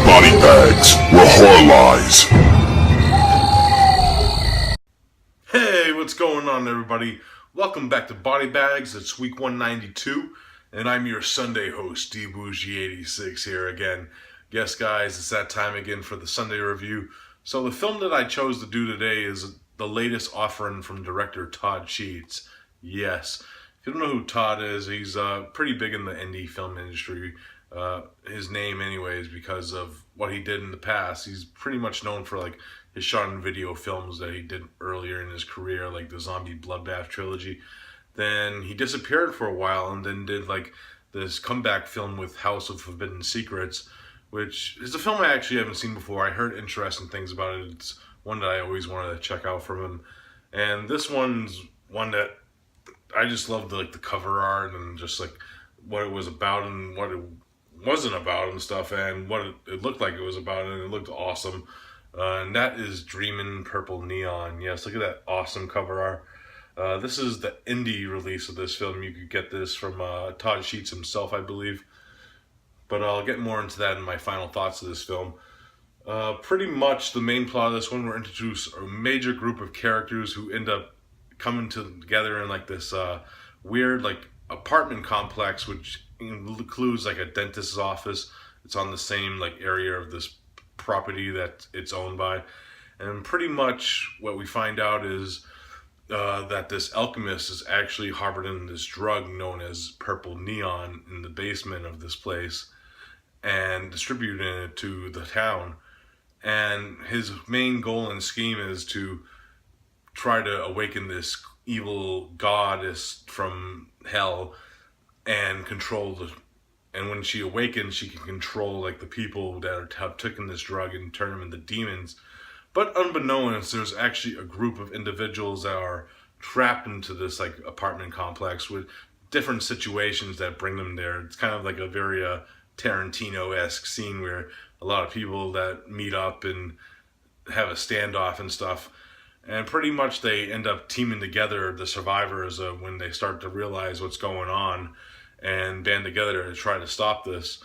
BodyBags, where horror lies. Hey, what's going on, everybody? Welcome back to BodyBags. It's week 192, and I'm your Sunday host, Bourgie86 here again. Yes, guys, it's that time again for the Sunday review. So the film that I chose to do today is the latest offering from director Todd. Yes. If you don't know who Todd is, he's pretty big in the indie film industry. His name anyways, because of what he did in the past. He's pretty much known for like his shot and video films that he did earlier in his career, like the Zombie Bloodbath trilogy. Then he disappeared for a while and then did like this comeback film with House of Forbidden Secrets, which is a film I actually haven't seen before. I heard interesting things about it. It's one that I always wanted to check out from him. And this one's one that I just loved, like the cover art and just like what it was about and what it wasn't about and stuff, and what it looked like it was about, and it looked awesome. And that is Dreamin' Purple Neon. Yes, look at that awesome cover art. This is the indie release of this film. You could get this from Todd himself, I believe. But I'll get more into that in my final thoughts of this film. Pretty much the main plot of this one, we're introduced a major group of characters who end up coming together in like this weird like apartment complex, which includes like a dentist's office. It's on the same like area of this property that it's owned by. And pretty much what we find out is that this alchemist is actually harboring this drug known as purple neon in the basement of this place and distributing it to the town. And his main goal and scheme is to try to awaken this evil goddess from hell and control the, and when she awakens, she can control like the people that have taken this drug and turn them into demons. But unbeknownst, there's actually a group of individuals that are trapped into this like apartment complex with different situations that bring them there. It's kind of like a very Tarantino-esque scene where a lot of people that meet up and have a standoff and stuff. And pretty much they end up teaming together, the survivors, when they start to realize what's going on and band together to try to stop this.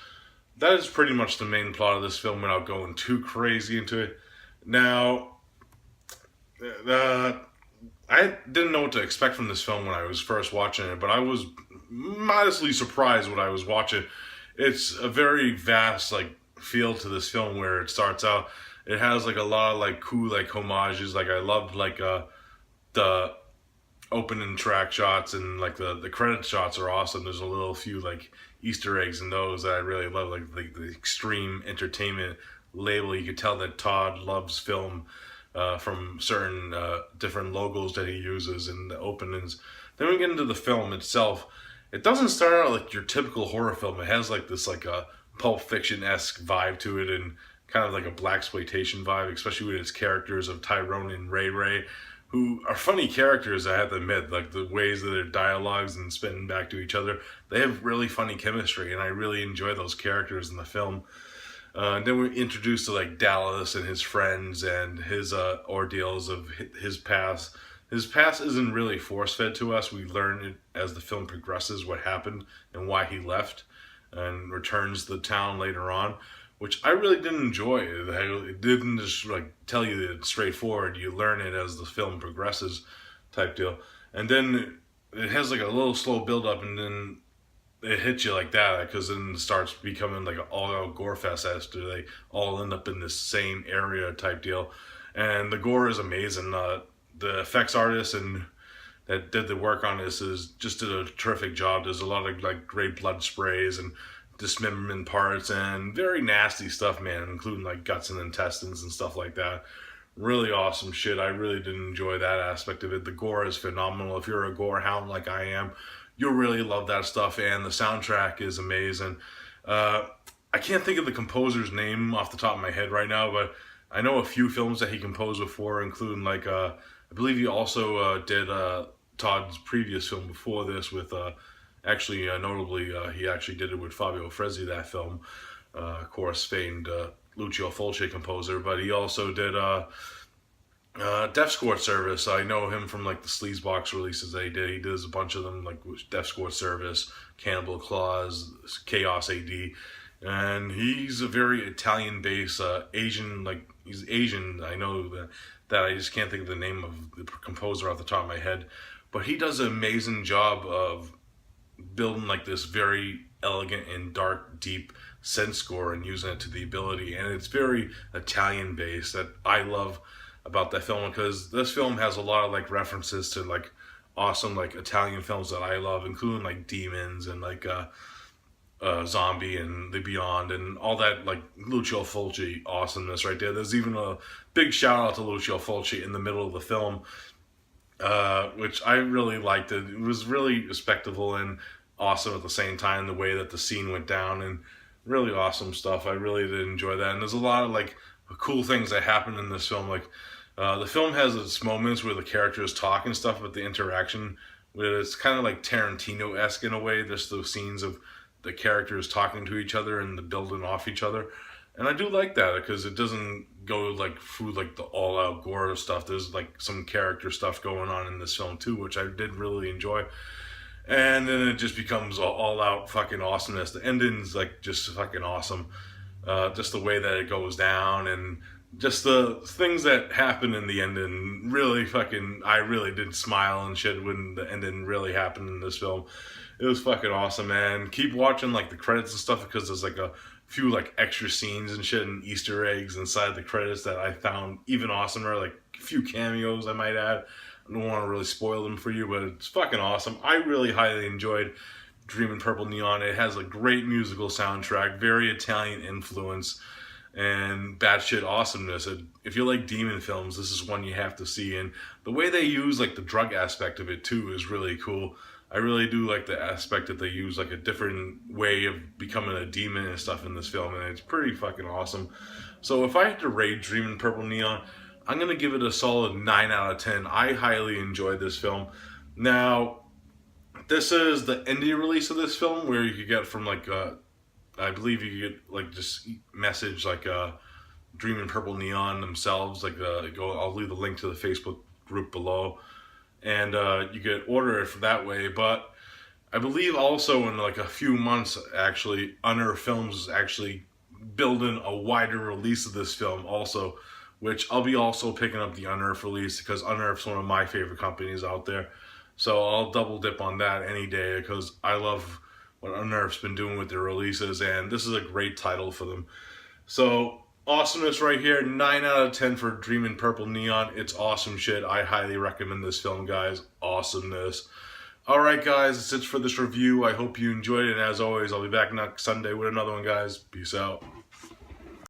That is pretty much the main plot of this film without going too crazy into it. Now, I didn't know what to expect from this film when I was first watching it, but I was modestly surprised when I was watching. It's a very vast like feel to this film where it starts out. It has like a lot of like cool like homages. Like I loved like the opening track shots and like the credit shots are awesome. There's a little few like Easter eggs in those that I really love, like the extreme entertainment label. You could tell that Todd loves film from certain different logos that he uses in the openings. Then we get into the film itself. It doesn't start out like your typical horror film. It has like this like a Pulp Fiction-esque vibe to it and kind of like a blaxploitation vibe, especially with its characters of Tyrone and Ray Ray, who are funny characters, I have to admit. Like the ways that their dialogues and spinning back to each other, they have really funny chemistry, and I really enjoy those characters in the film. Then we're introduced to like Dallas and his friends and his ordeals of his past. His past isn't really force-fed to us. We learn it as the film progresses what happened and why he left and returns to the town later on, which I really didn't enjoy. It didn't just like tell you that it's straightforward. You learn it as the film progresses type deal. And then it has like a little slow build up and then it hits you like that, because then it starts becoming like an all-out gore fest after they all end up in this same area type deal. And the gore is amazing. The effects artist and that did the work on this just did a terrific job. There's a lot of like great blood sprays and dismemberment parts and very nasty stuff, man, including like guts and intestines and stuff like that. Really awesome shit. I really did enjoy that aspect of it. The gore is phenomenal. If you're a gore hound like I am, you'll really love that stuff, and the soundtrack is amazing. I can't think of the composer's name off the top of my head right now, but I know a few films that he composed before, including like I believe he also did Todd's previous film before this with notably he actually did it with Fabio Frezzi, that film, of course famed Lucio Fulci composer, but he also did Death Squad Service. I know him from like the Sleazebox releases that he did. He does a bunch of them, like Death Squad Service, Cannibal Claws, Chaos AD, and he's a very Italian-based Asian. Like he's Asian. I know that I just can't think of the name of the composer off the top of my head, but he does an amazing job of building like this very elegant and dark, deep synth score and using it to the ability. And it's very Italian based that I love about that film, because this film has a lot of like references to like awesome like Italian films that I love, including like Demons and like Zombie and The Beyond and all that, like Lucio Fulci awesomeness right there. There's even a big shout out to Lucio Fulci in the middle of the film, which I really liked. It was really respectable and awesome at the same time, the way that the scene went down, and really awesome stuff. I really did enjoy that. And there's a lot of like cool things that happen in this film. Like the film has its moments where the characters talk and stuff, but the interaction, where it's kind of like Tarantino-esque in a way. There's those scenes of the characters talking to each other and the building off each other. And I do like that because it doesn't go like through like the all-out gore stuff. There's like some character stuff going on in this film too, which I did really enjoy. And then it just becomes all-out fucking awesomeness. The ending's like just fucking awesome. Just the way that it goes down and just the things that happen in the ending really fucking, I really did smile and shit when the ending really happened in this film. It was fucking awesome, man. Keep watching like the credits and stuff, because there's like a few like extra scenes and shit and Easter eggs inside the credits that I found even awesomer. Like a few cameos, I might add. I don't want to really spoil them for you, but it's fucking awesome. I really highly enjoyed Dreamin' Purple Neon. It has a great musical soundtrack, very Italian influence, and batshit awesomeness. If you like demon films, this is one you have to see. And the way they use like the drug aspect of it too is really cool. I really do like the aspect that they use like a different way of becoming a demon and stuff in this film, and it's pretty fucking awesome. So if I had to rate Dreamin' Purple Neon, I'm going to give it a solid 9 out of 10. I highly enjoyed this film. Now, this is the indie release of this film, where you could get from like, I believe you could get like just message like Dreamin' Purple Neon themselves. Like, I'll leave the link to the Facebook group below. And you could order it that way. But I believe also in like a few months, actually, Unearth Films is actually building a wider release of this film also, which I'll be also picking up the Unearth release, because Unearth's one of my favorite companies out there. So I'll double dip on that any day, because I love what Unearth's been doing with their releases, and this is a great title for them. So awesomeness right here, 9 out of 10 for Dreamin' Purple Neon. It's awesome shit. I highly recommend this film, guys. Awesomeness. Alright guys, that's it for this review. I hope you enjoyed it, and as always, I'll be back next Sunday with another one, guys. Peace out.